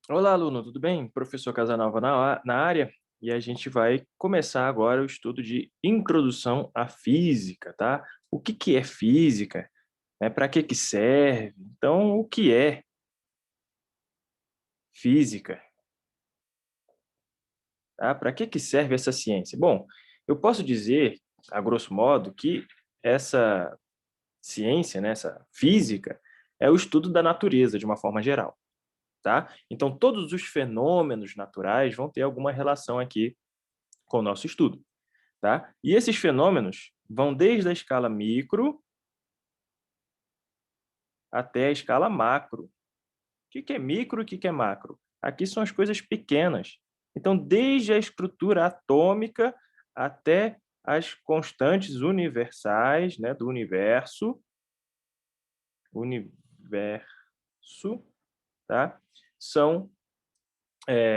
Olá, aluno, tudo bem? Professor Casanova na área, e a gente vai começar agora o estudo de introdução à física, tá? O que que é física? Para que que serve? Então, o que é física? Tá? Para que que serve essa ciência? Bom, eu posso dizer, a grosso modo, que essa ciência, né, essa física, é o estudo da natureza de uma forma geral, tá? Então, todos os fenômenos naturais vão ter alguma relação aqui com o nosso estudo. Tá? E esses fenômenos vão desde a escala micro até a escala macro. O que que é micro e o que que é macro? Aqui são as coisas pequenas. Então, desde a estrutura atômica até as constantes universais, né, do universo, tá? São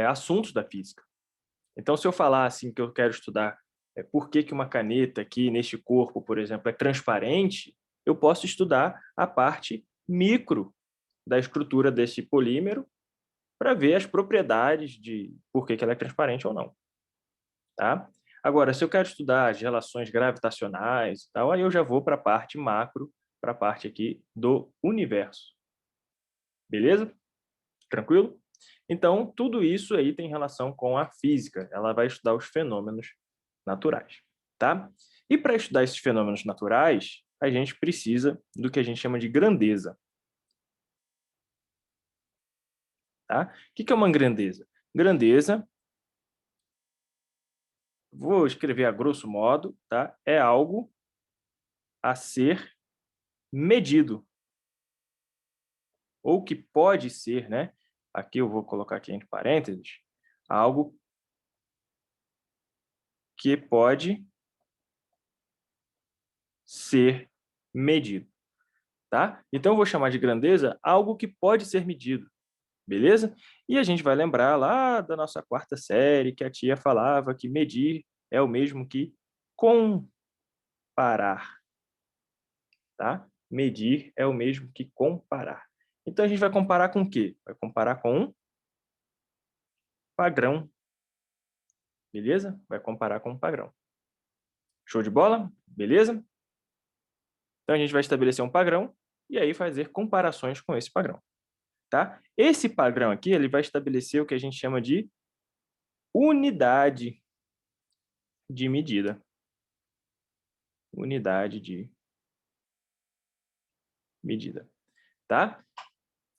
assuntos da física. Então, se eu falar assim que eu quero estudar por que que uma caneta aqui neste corpo, por exemplo, é transparente, eu posso estudar a parte micro da estrutura desse polímero para ver as propriedades de por que que ela é transparente ou não, tá? Agora, se eu quero estudar as relações gravitacionais e tal, aí eu já vou para a parte macro, para a parte aqui do universo, beleza? Tranquilo? Então, tudo isso aí tem relação com a física. Ela vai estudar os fenômenos naturais, tá? E para estudar esses fenômenos naturais, a gente precisa do que a gente chama de grandeza, tá? O que que é uma grandeza? Grandeza, vou escrever a grosso modo, tá? É algo a ser medido, ou que pode ser, né? Aqui eu vou colocar aqui entre parênteses, algo que pode ser medido. Tá? Então, eu vou chamar de grandeza algo que pode ser medido, beleza? E a gente vai lembrar lá da nossa quarta série que a tia falava que medir é o mesmo que comparar, tá? Medir é o mesmo que comparar. Então, a gente vai comparar com o quê? Vai comparar com um padrão, beleza? Vai comparar com um padrão. Show de bola? Beleza? Então, a gente vai estabelecer um padrão e aí fazer comparações com esse padrão, tá? Esse padrão aqui, ele vai estabelecer o que a gente chama de unidade de medida. Unidade de medida, tá?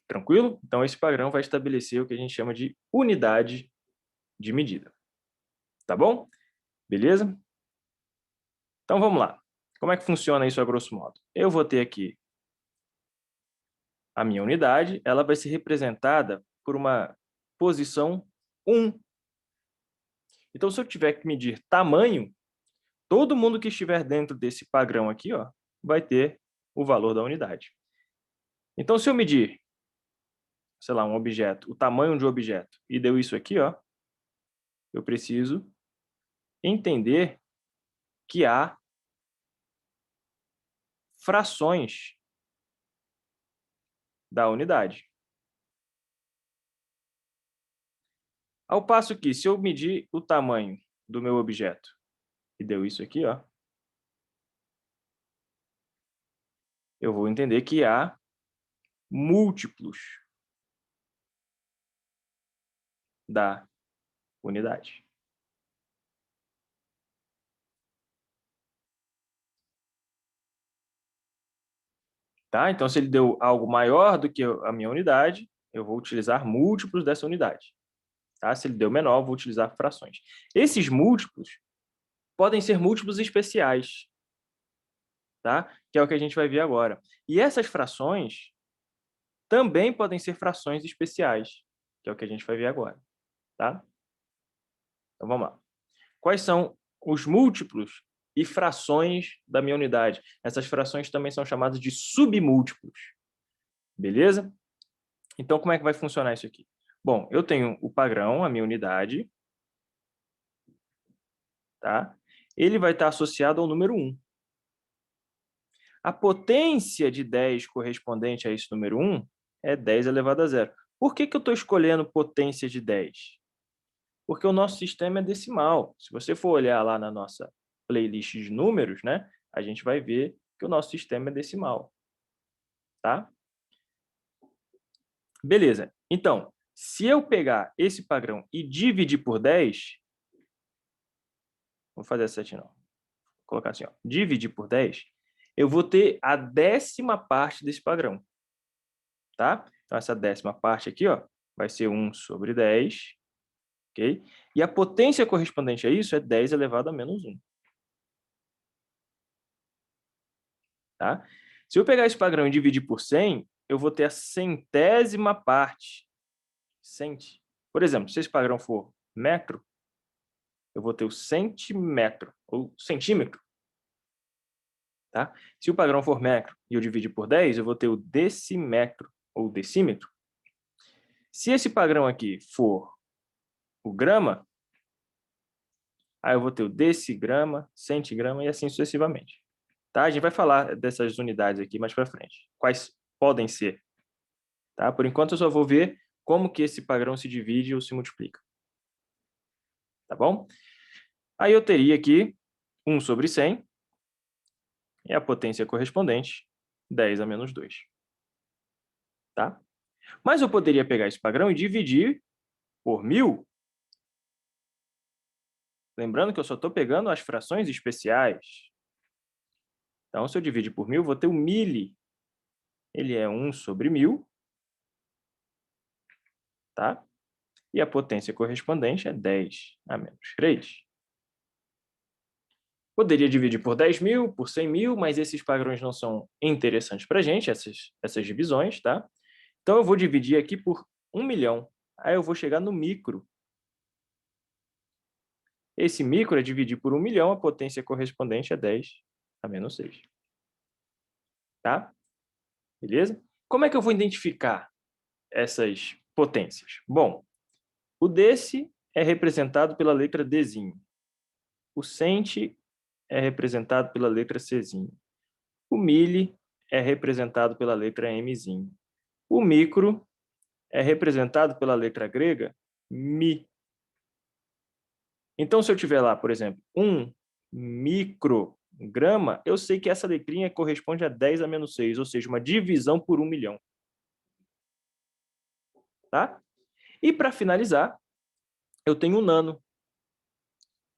Tranquilo? Então, esse padrão vai estabelecer o que a gente chama de unidade de medida, tá bom? Beleza? Então, vamos lá. Como é que funciona isso a grosso modo? Eu vou ter aqui a minha unidade, ela vai ser representada por uma posição 1. Então, se eu tiver que medir tamanho, todo mundo que estiver dentro desse padrão aqui, ó, vai ter o valor da unidade. Então, se eu medir, sei lá, um objeto, o tamanho de um objeto, e deu isso aqui, ó, eu preciso entender que há frações da unidade. Ao passo que, se eu medir o tamanho do meu objeto, e deu isso aqui, ó, eu vou entender que há múltiplos da unidade. Tá? Então, se ele deu algo maior do que a minha unidade, eu vou utilizar múltiplos dessa unidade. Tá? Se ele deu menor, eu vou utilizar frações. Esses múltiplos podem ser múltiplos especiais, tá? Que é o que a gente vai ver agora. E essas frações também podem ser frações especiais, que é o que a gente vai ver agora, tá? Então vamos lá. Quais são os múltiplos e frações da minha unidade? Essas frações também são chamadas de submúltiplos, beleza? Então como é que vai funcionar isso aqui? Bom, eu tenho o padrão, a minha unidade, tá? Ele vai estar associado ao número 1. A potência de 10 correspondente a esse número 1 é 10 elevado a zero. Por que eu estou escolhendo potência de 10? Porque o nosso sistema é decimal. Se você for olhar lá na nossa playlist de números, né, a gente vai ver que o nosso sistema é decimal. Tá? Beleza. Então, se eu pegar esse padrão e dividir por 10, vou fazer essa aqui não. Vou colocar assim, ó, dividir por 10, eu vou ter a 10ª parte desse padrão. Tá? Então, essa 10ª parte aqui, ó, vai ser 1 sobre 10. Okay? E a potência correspondente a isso é 10 elevado a menos 1. Tá? Se eu pegar esse padrão e dividir por 100, eu vou ter a 100ª parte. Cent. Por exemplo, se esse padrão for metro, eu vou ter o centímetro, ou centímetro. Tá? Se o padrão for metro e eu dividir por 10, eu vou ter o decímetro, ou decímetro. Se esse padrão aqui for o grama, aí eu vou ter o decigrama, centigrama e assim sucessivamente. Tá? A gente vai falar dessas unidades aqui mais para frente. Quais podem ser. Tá? Por enquanto, eu só vou ver como que esse padrão se divide ou se multiplica. Tá bom? Aí eu teria aqui 1 sobre 100 e a potência correspondente, 10 a menos 2. Tá? Mas eu poderia pegar esse padrão e dividir por 1000. Lembrando que eu só estou pegando as frações especiais. Então, se eu dividir por 1000, vou ter o mili. Ele é 1 sobre 1000. Tá? E a potência correspondente é 10 a menos 3. Poderia dividir por 10.000, por 100.000, mas esses padrões não são interessantes para a gente, essas divisões, tá? Então, eu vou dividir aqui por 1 milhão. Aí eu vou chegar no micro. Esse micro é dividir por 1 milhão, a potência correspondente é 10 a menos 6. Tá? Beleza? Como é que eu vou identificar essas potências? Bom, o desse é representado pela letra Dzinho. O centi é representado pela letra Czinho. O mili é representado pela letra Mzinho. O micro é representado pela letra grega Mi. Então, se eu tiver lá, por exemplo, 1 micrograma, eu sei que essa letrinha corresponde a 10 a menos 6, ou seja, uma divisão por 1 milhão. Tá? E para finalizar, eu tenho o nano.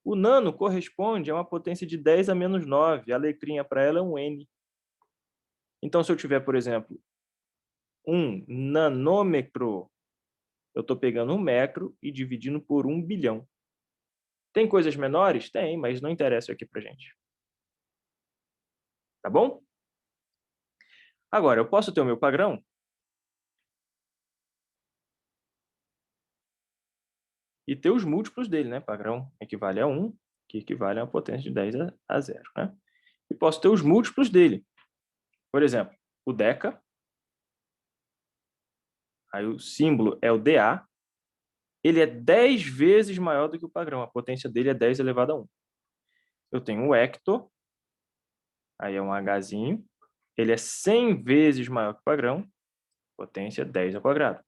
O nano corresponde a uma potência de 10 a menos 9. A letrinha para ela é um N. Então, se eu tiver, por exemplo, 1 nanômetro, eu estou pegando 1 metro e dividindo por 1 bilhão. Tem coisas menores? Tem, mas não interessa aqui para gente. Tá bom? Agora, eu posso ter o meu padrão e ter os múltiplos dele, né? Padrão equivale a 1, que equivale a uma potência de 10 a 0. Né? E posso ter os múltiplos dele. Por exemplo, o deca, aí o símbolo é o dA, ele é 10 vezes maior do que o padrão, a potência dele é 10 elevado a 1. Eu tenho o hecto, aí é um Hzinho, ele é 100 vezes maior que o padrão, potência 10 ao quadrado.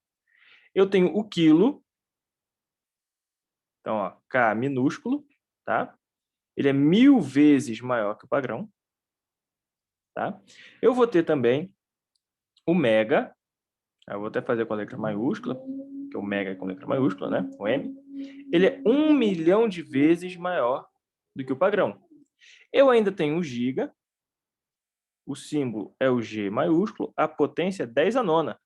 Eu tenho o quilo, então, ó, K minúsculo, tá? Ele é 1000 vezes maior que o padrão, tá? Eu vou ter também o mega, eu vou até fazer com a letra maiúscula, que o mega é com letra maiúscula, né? O M. Ele é 1 milhão de vezes maior do que o padrão. Eu ainda tenho o giga, o símbolo é o G maiúsculo, a potência é 10 a nona.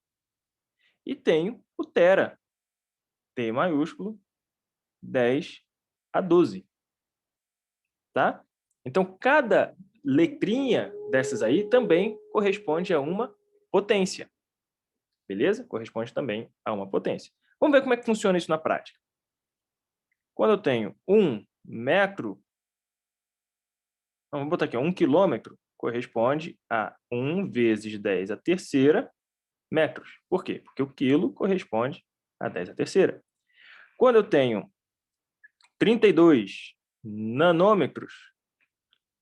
E tenho o tera, T maiúsculo, 10 a 12. Tá? Então, cada letrinha dessas aí também corresponde a uma potência. Beleza? Corresponde também a uma potência. Vamos ver como é que funciona isso na prática. Quando eu tenho 1 metro, vamos botar aqui, 1 quilômetro, corresponde a 1 vezes 10 a terceira metros. Por quê? Porque o quilo corresponde a 10 a terceira. Quando eu tenho 32 nanômetros,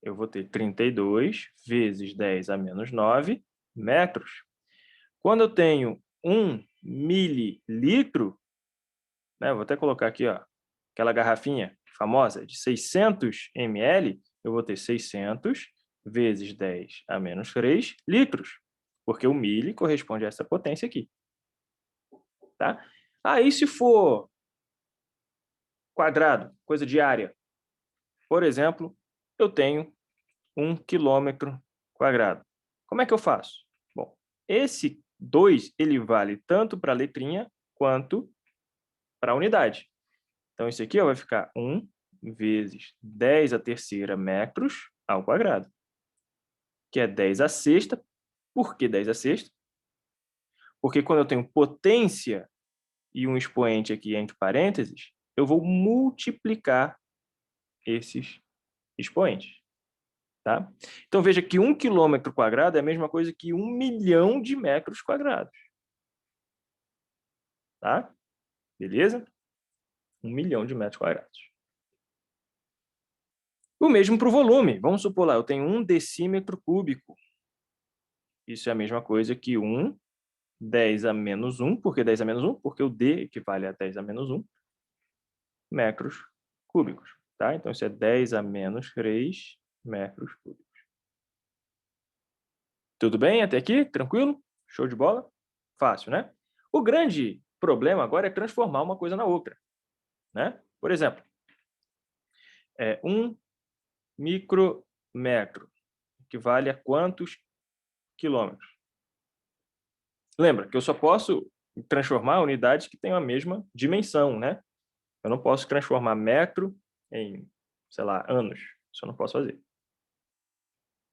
eu vou ter 32 vezes 10 a menos 9 metros. Quando eu tenho 1 mililitro, né? Vou até colocar aqui, ó, aquela garrafinha famosa de 600 ml, eu vou ter 600 vezes 10 a menos 3 litros, porque o mili corresponde a essa potência aqui. Tá? Aí, se for quadrado, coisa de área, por exemplo, eu tenho 1 quilômetro quadrado. Como é que eu faço? Bom, esse 2 ele vale tanto para a letrinha quanto para a unidade. Então, isso aqui ó, vai ficar 1 vezes 10 a terceira metros ao quadrado, que é 10 a sexta. Por que 10 a sexta? Porque quando eu tenho potência e um expoente aqui entre parênteses, eu vou multiplicar esses expoentes. Tá? Então, veja que 1 quilômetro quadrado é a mesma coisa que 1 milhão de metros quadrados. Tá? Beleza? 1 milhão de metros quadrados. O mesmo para o volume. Vamos supor lá, eu tenho 1 decímetro cúbico. Isso é a mesma coisa que 1 10 a menos 1. Por que 10 a menos 1? Porque o D equivale a 10 a menos 1 metros cúbicos. Tá? Então, isso é 10 a menos 3 metros cúbicos. Tudo bem até aqui? Tranquilo? Show de bola? Fácil, né? O grande problema agora é transformar uma coisa na outra. Né? Por exemplo, 1 micrometro equivale a quantos quilômetros? Lembra que eu só posso transformar unidades que tenham a mesma dimensão, né? Eu não posso transformar metro em, sei lá, anos. Isso eu não posso fazer.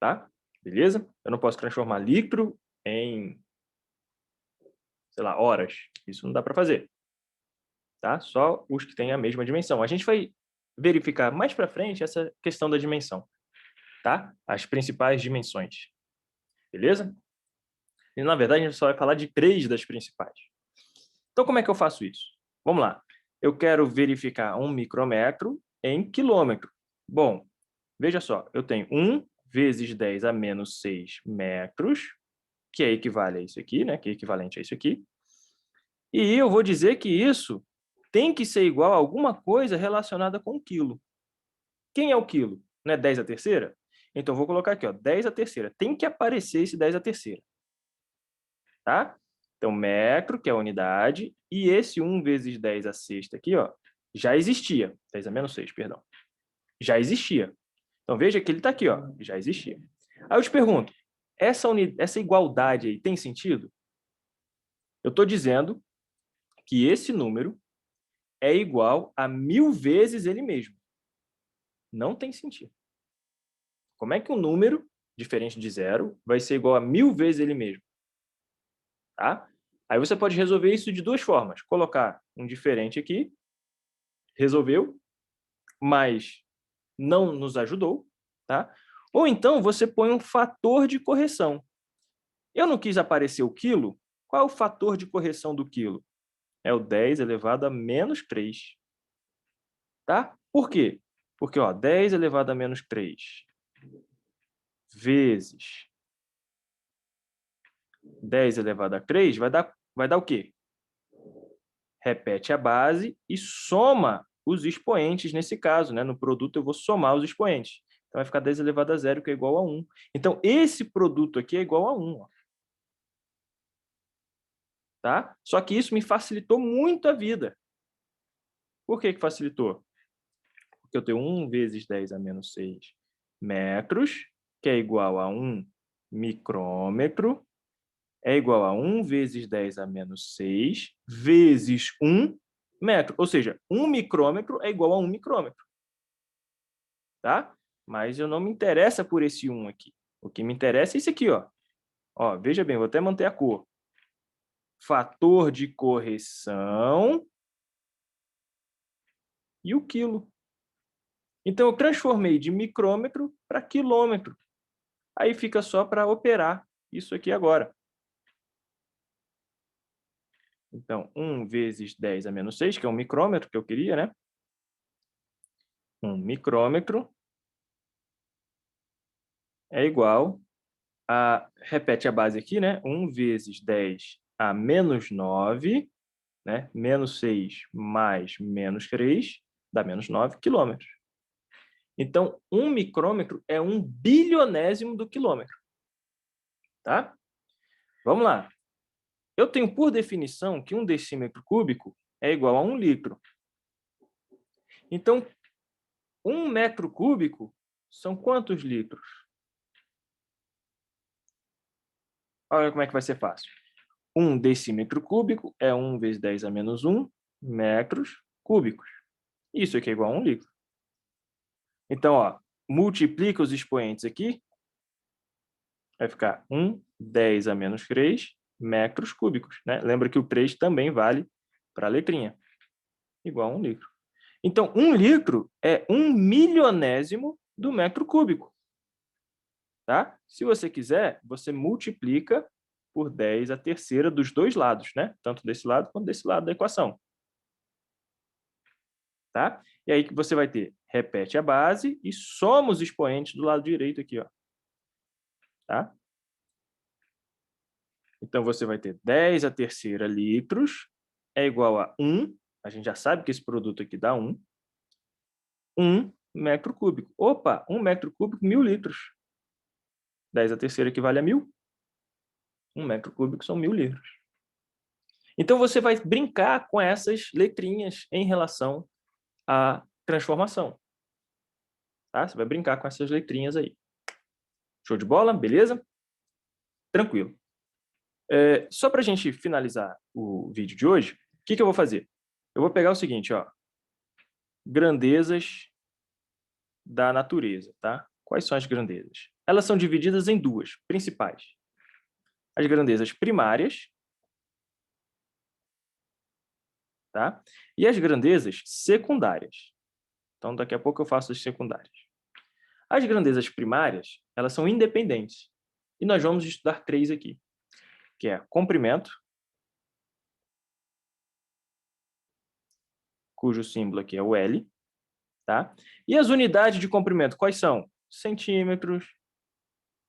Tá? Beleza? Eu não posso transformar litro em, sei lá, horas. Isso não dá para fazer. Tá? Só os que têm a mesma dimensão. A gente vai verificar mais para frente essa questão da dimensão. Tá? As principais dimensões. Beleza? E, na verdade, a gente só vai falar de 3 das principais. Então, como é que eu faço isso? Vamos lá. Eu quero verificar 1 micrômetro em quilômetro. Bom, veja só, eu tenho 1 vezes 10 a menos 6 metros, que é equivale a isso aqui, né? Que é equivalente a isso aqui. E eu vou dizer que isso tem que ser igual a alguma coisa relacionada com quilo. Quem é o quilo? Não é 10 a terceira? Então, eu vou colocar aqui, ó, 10 a terceira. Tem que aparecer esse 10 a terceira. Tá? Então, metro, que é a unidade, e esse 1 vezes 10 a sexta aqui, ó, já existia. 10 a menos 6, perdão. Já existia. Então, veja que ele está aqui, ó, já existia. Aí eu te pergunto, essa igualdade aí tem sentido? Eu estou dizendo que esse número é igual a 1000 vezes ele mesmo. Não tem sentido. Como é que um número diferente de zero vai ser igual a 1000 vezes ele mesmo? Tá? Aí você pode resolver isso de 2 formas. Colocar um diferente aqui, resolveu, mas não nos ajudou. Tá? Ou então você põe um fator de correção. Eu não quis aparecer o quilo, qual é o fator de correção do quilo? É o 10 elevado a menos 3. Tá? Por quê? Porque ó, 10 elevado a menos 3 vezes 10 elevado a 3 vai dar o quê? Repete a base e soma os expoentes nesse caso. Né? No produto eu vou somar os expoentes. Então vai ficar 10 elevado a 0, que é igual a 1. Então esse produto aqui é igual a 1. Ó. Tá? Só que isso me facilitou muito a vida. Por que facilitou? Porque eu tenho 1 vezes 10 a menos 6 metros, que é igual a 1 micrômetro, é igual a 1 vezes 10 a menos 6 vezes 1 metro. Ou seja, 1 micrômetro é igual a 1 micrômetro. Tá? Mas eu não me interessa por esse 1 aqui. O que me interessa é esse aqui. Ó, veja bem, vou até manter a cor. Fator de correção e o quilo. Então, eu transformei de micrômetro para quilômetro. Aí fica só para operar isso aqui agora. Então, 1 vezes 10 a menos 6, que é um micrômetro que eu queria, né? 1 micrômetro é igual a... Repete a base aqui, né? 1 vezes 10 a menos 9, né? Menos 6 mais menos 3 dá menos 9 quilômetros. Então, 1 micrômetro é 1 bilionésimo do quilômetro. Tá? Vamos lá. Eu tenho por definição que 1 decímetro cúbico é igual a 1 litro. Então, 1 metro cúbico são quantos litros? Olha como é que vai ser fácil. 1 decímetro cúbico é 1 vezes 10 a menos 1 metros cúbicos. Isso aqui é igual a 1 litro. Então, ó, multiplica os expoentes aqui, vai ficar 1, 10 a menos 3 metros cúbicos. Né? Lembra que o 3 também vale para a letrinha. Igual a 1 litro. Então, 1 litro é 1 milionésimo do metro cúbico. Tá? Se você quiser, você multiplica por 10 a terceira dos dois lados, né? Tanto desse lado quanto desse lado da equação. Tá? E aí você vai ter, repete a base e soma os expoentes do lado direito aqui, ó. Tá? Então, você vai ter 10 a terceira litros é igual a 1, a gente já sabe que esse produto aqui dá 1 metro cúbico. Opa, 1 metro cúbico, 1.000 litros. 10 a terceira equivale a 1.000. 1 metro cúbico são 1.000 litros. Então, você vai brincar com essas letrinhas em relação à transformação. Tá? Você vai brincar com essas letrinhas aí. Show de bola? Beleza? Tranquilo. Só para a gente finalizar o vídeo de hoje, o que eu vou fazer? Eu vou pegar o seguinte, ó, grandezas da natureza. Tá? Quais são as grandezas? Elas são divididas em duas principais. As grandezas primárias, tá? E as grandezas secundárias. Então, daqui a pouco eu faço as secundárias. As grandezas primárias, elas são independentes. E nós vamos estudar 3 aqui, que é comprimento, cujo símbolo aqui é o L, tá? E as unidades de comprimento, quais são? Centímetros,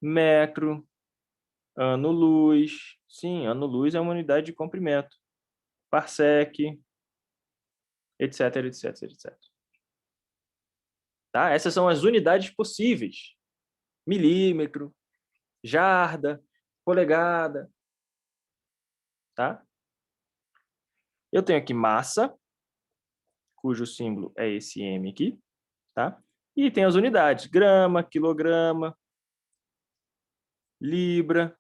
metro, ano-luz. Sim, ano-luz é uma unidade de comprimento. Parsec, etc, etc, etc. Tá? Essas são as unidades possíveis. Milímetro, jarda, polegada. Tá? Eu tenho aqui massa, cujo símbolo é esse M aqui. Tá? E tem as unidades, grama, quilograma, libra,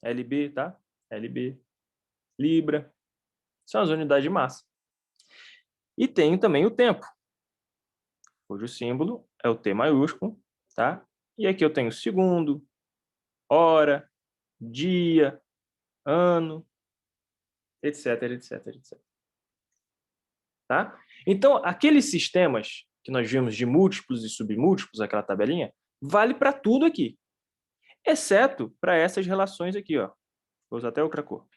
LB, tá? LB, libra. São as unidades de massa. E tenho também o tempo, cujo símbolo é o T maiúsculo, tá? E aqui eu tenho segundo, hora, dia, ano, etc, etc, etc. Tá? Então, aqueles sistemas que nós vimos de múltiplos e submúltiplos, aquela tabelinha, vale para tudo aqui, exceto para essas relações aqui, ó. Vou usar até outra cor.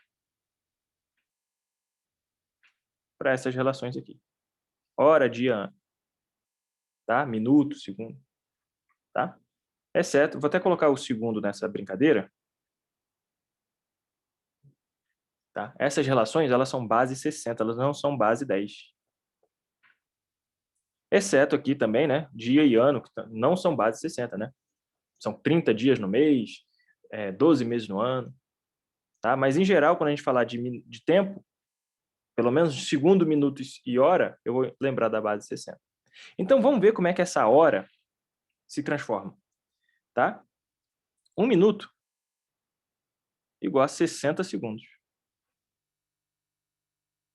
Para essas relações aqui. Hora, dia, ano. Tá? Minuto, segundo. Tá? Exceto, vou até colocar o segundo nessa brincadeira. Tá? Essas relações, elas são base 60, elas não são base 10. Exceto aqui também, né? Dia e ano, que não são base 60, né? São 30 dias no mês, 12 meses no ano. Tá? Mas, em geral, quando a gente falar de tempo, pelo menos segundo, minuto e hora, eu vou lembrar da base 60. Então, vamos ver como é que essa hora se transforma. Tá? 1 minuto igual a 60 segundos.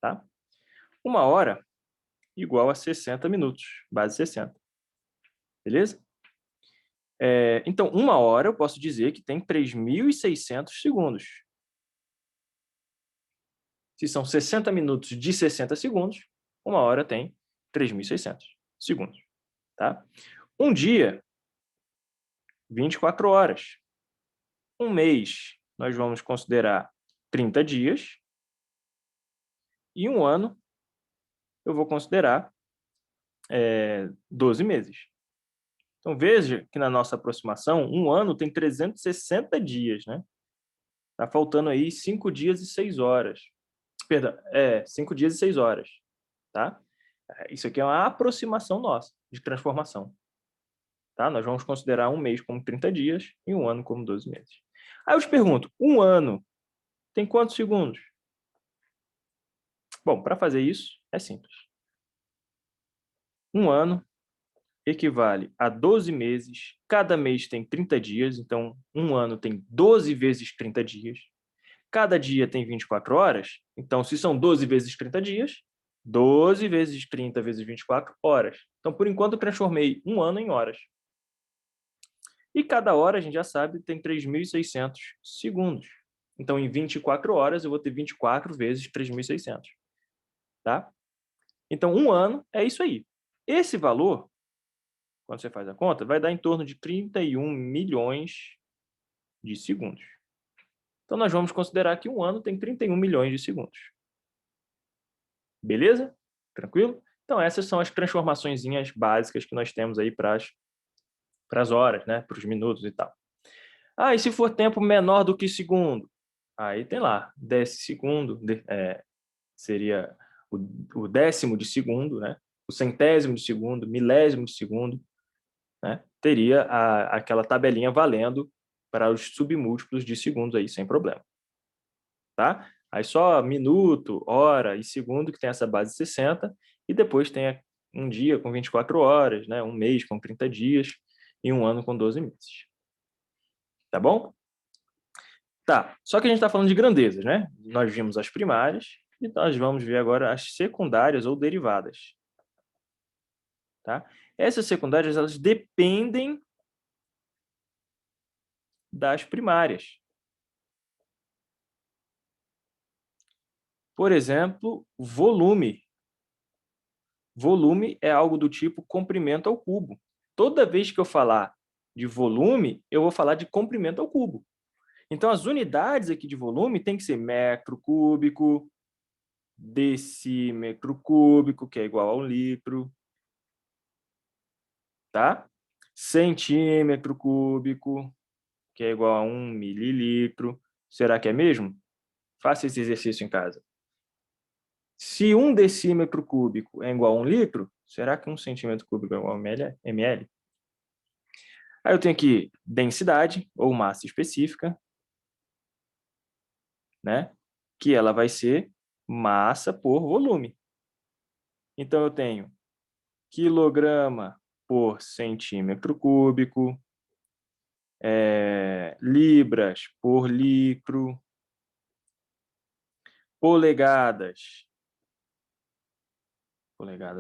Tá? 1 hora igual a 60 minutos, base 60. Beleza? Então, 1 hora eu posso dizer que tem 3.600 segundos. Se são 60 minutos de 60 segundos, 1 hora tem 3.600 segundos. Tá? Um dia, 24 horas. Um mês, nós vamos considerar 30 dias. E um ano, eu vou considerar 12 meses. Então, veja que na nossa aproximação, um ano tem 360 dias, né? Está faltando aí 5 dias e 6 horas. Perdão, 5 dias e 6 horas. Tá? Isso aqui é uma aproximação nossa de transformação. Tá? Nós vamos considerar um mês como 30 dias e um ano como 12 meses. Aí eu te pergunto, um ano tem quantos segundos? Bom, para fazer isso, é simples. Um ano equivale a 12 meses, cada mês tem 30 dias, então um ano tem 12 vezes 30 dias. Cada dia tem 24 horas, então se são 12 vezes 30 dias, 12 vezes 30 vezes 24 horas. Então, por enquanto, eu transformei um ano em horas. E cada hora, a gente já sabe, tem 3.600 segundos. Então, em 24 horas, eu vou ter 24 vezes 3.600. Tá? Então, um ano é isso aí. Esse valor, quando você faz a conta, vai dar em torno de 31 milhões de segundos. Então, nós vamos considerar que um ano tem 31 milhões de segundos. Beleza? Tranquilo? Então, essas são as transformaçõezinhas básicas que nós temos aí para as horas, né? Para os minutos e tal. Ah, e se for tempo menor do que segundo? Aí tem lá, segundo, seria o décimo de segundo, né? O centésimo de segundo, milésimo de segundo, né? Teria aquela tabelinha valendo para os submúltiplos de segundos aí, sem problema. Tá? Aí só minuto, hora e segundo que tem essa base 60, e depois tem um dia com 24 horas, né? Um mês com 30 dias e um ano com 12 meses. Tá bom? Tá, só que a gente está falando de grandezas, né? Nós vimos as primárias e nós vamos ver agora as secundárias ou derivadas. Tá? Essas secundárias, elas dependem das primárias. Por exemplo, volume. Volume é algo do tipo comprimento ao cubo. Toda vez que eu falar de volume, eu vou falar de comprimento ao cubo. Então, as unidades aqui de volume tem que ser metro cúbico, decímetro cúbico, que é igual a 1 litro, tá? Centímetro cúbico, que é igual a 1 mililitro. Será que é mesmo? Faça esse exercício em casa. Se 1 decímetro cúbico é igual a 1 litro, será que 1 centímetro cúbico é igual a ml? Aí eu tenho aqui densidade, ou massa específica, né? Que ela vai ser massa por volume. Então, eu tenho quilograma por centímetro cúbico, libras por litro, polegadas,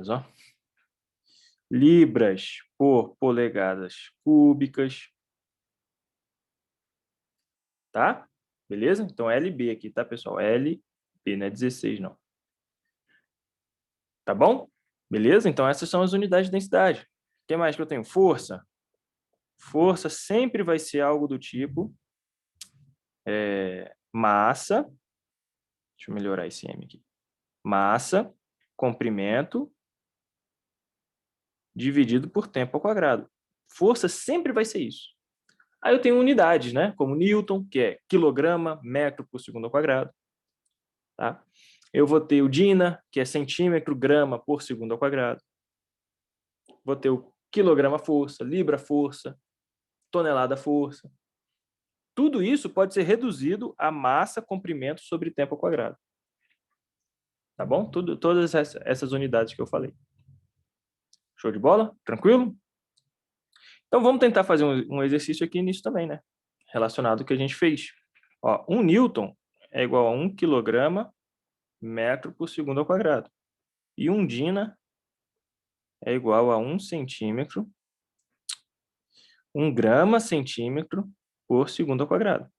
ó, libras por polegadas cúbicas, tá? Beleza? Então, LB aqui, tá, pessoal? LB, não é 16, não. Tá bom? Beleza? Então, essas são as unidades de densidade. O que mais que eu tenho? Força. Força sempre vai ser algo do tipo massa. Deixa eu melhorar esse M aqui. Massa, comprimento, dividido por tempo ao quadrado. Força sempre vai ser isso. Aí eu tenho unidades, né? Como Newton, que é quilograma, metro por segundo ao quadrado. Tá? Eu vou ter o Dina, que é centímetro, grama por segundo ao quadrado. Vou ter o quilograma força, libra força, tonelada força. Tudo isso pode ser reduzido a massa, comprimento sobre tempo ao quadrado. Tá bom? Todas essas unidades que eu falei. Show de bola? Tranquilo? Então, vamos tentar fazer um exercício aqui nisso também, né? Relacionado ao que a gente fez. Ó, 1 Newton é igual a 1 quilograma metro por segundo ao quadrado. E 1 Dina é igual a 1 centímetro, 1 grama centímetro por segundo ao quadrado.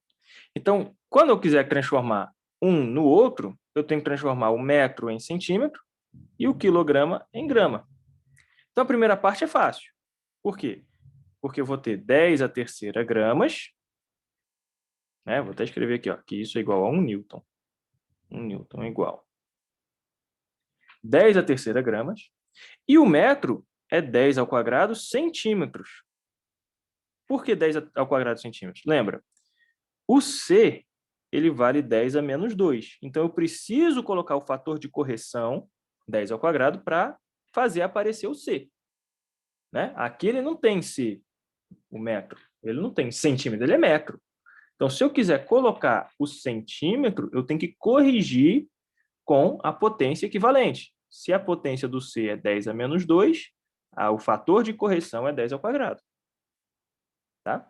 Então, quando eu quiser transformar um no outro, eu tenho que transformar o metro em centímetro e o quilograma em grama. Então, a primeira parte é fácil. Por quê? Porque eu vou ter 10 a terceira gramas, né? Vou até escrever aqui, ó, que isso é igual a 1 Newton. 1 Newton é igual 10 a terceira gramas. E o metro é 10 ao quadrado centímetros. Por que 10 ao quadrado centímetros? Lembra? O C ele vale 10 a menos 2. Então, eu preciso colocar o fator de correção, 10 ao quadrado, para fazer aparecer o C. Né? Aqui ele não tem C, o metro. Ele não tem centímetro, ele é metro. Então, se eu quiser colocar o centímetro, eu tenho que corrigir com a potência equivalente. Se a potência do C é 10 a menos 2, o fator de correção é 10 ao quadrado. Tá?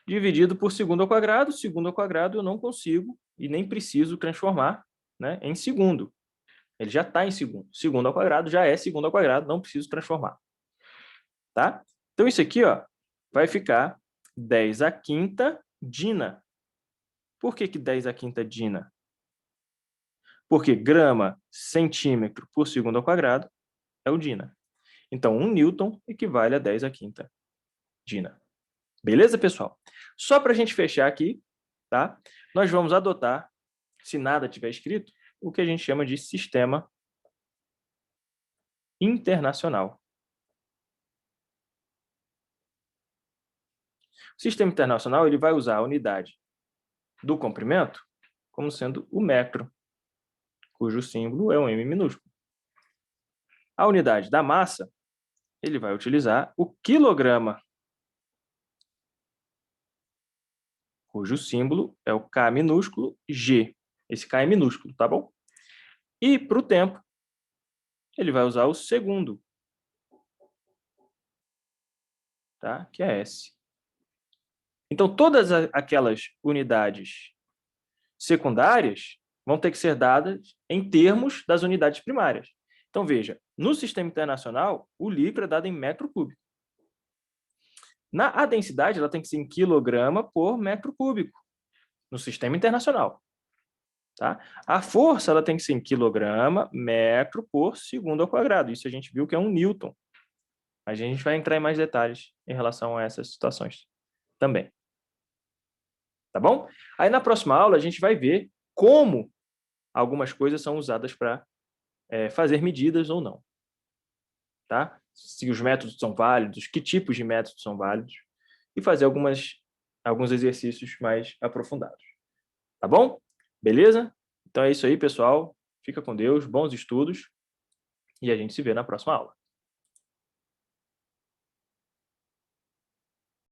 Dividido por segundo ao quadrado eu não consigo e nem preciso transformar, né, em segundo. Ele já está em segundo. Segundo ao quadrado já é segundo ao quadrado, não preciso transformar. Tá? Então, isso aqui, ó, vai ficar 10 à quinta dina. Por que 10 à quinta dina? Porque grama centímetro por segundo ao quadrado é o dina. Então, 1 newton equivale a 10 à quinta dina. Beleza, pessoal? Só para a gente fechar aqui, tá? Nós vamos adotar, se nada tiver escrito, o que a gente chama de sistema internacional. O sistema internacional ele vai usar a unidade do comprimento como sendo o metro, cujo símbolo é um M minúsculo. A unidade da massa, ele vai utilizar o quilograma, cujo símbolo é o K minúsculo G. Esse K é minúsculo, tá bom? E para o tempo, ele vai usar o segundo, tá? Que é S. Então, todas aquelas unidades secundárias vão ter que ser dadas em termos das unidades primárias. Então, veja, no sistema internacional, o litro é dado em metro cúbico. A densidade ela tem que ser em quilograma por metro cúbico, no sistema internacional. Tá? A força ela tem que ser em quilograma, metro por segundo ao quadrado. Isso a gente viu que é um newton. Mas a gente vai entrar em mais detalhes em relação a essas situações também. Tá bom? Aí na próxima aula a gente vai ver como algumas coisas são usadas para fazer medidas ou não. Tá? Se os métodos são válidos, que tipos de métodos são válidos, e fazer alguns exercícios mais aprofundados. Tá bom? Beleza? Então é isso aí, pessoal. Fica com Deus, bons estudos, e a gente se vê na próxima aula.